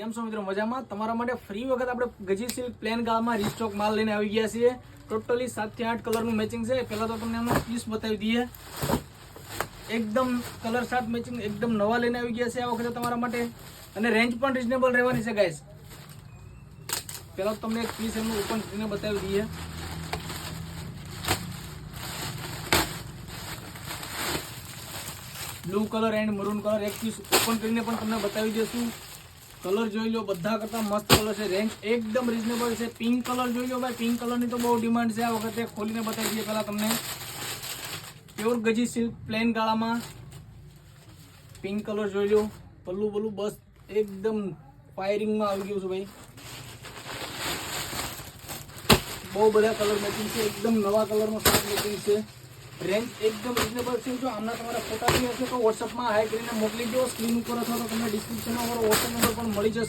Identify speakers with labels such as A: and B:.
A: કેમ છો મિત્રો? મજામાં? તમારા માટે ફ્રી વખત આપણે ગજી સિલ્ક પ્લેન ગાળામાં રીસ્ટોક માલ લઈને આવી ગયા છીએ. ટોટલી 7 થી 8 કલરનું મેચિંગ છે. પહેલા તો તમને એનો પીસ બતાવી દઈએ. એકદમ કલર શાર્ટ મેચિંગ એકદમ નવા લઈને આવી ગયા છે આ વખતે તમારા માટે, અને રેન્જ પણ રીઝનેબલ રહેવાની છે ગાઈસ. પહેલા તો તમને એક પીસ એનું ઓપન કરીને બતાવી દઈએ. Blue colour and maroon colour એક પીસ ઓપન કરીને પણ તમને બતાવી દઈશું. કલર જોઈ લો, બધા કરતા મસ્ત કલર છે. રેન્જ એકદમ રીઝનેબલ છે. પિંક કલર જોઈ લો ભાઈ, પિંક કલરની તો બહુ ડિમાન્ડ છે આ વખતે. ખોલીને બતાવી દઈએ પહેલા તમને. પ્યોર ગજી સિલ્ક પ્લેન ગાળામાં પિંક કલર જોઈ લો. પલ્લુ બલ્લુ બસ એકદમ ફાયરિંગમાં આવી ગયું છે ભાઈ. બહુ બધા કલર મેચિંગ છે. એકદમ નવા કલરનો શાર્ટ મેચિંગ છે. રેન્જ એકદમ રીઝનેબલ છે. જો આમના તમારા ફોટા બી હશે તો વોટ્સઅપમાં હાઈ કરીને મોકલી દો. સ્ક્રીન ઉપર અથવા તો તમને ડિસ્ક્રિપ્શનમાં અમારો વોટ્સઅપ નંબર પણ મળી જશે.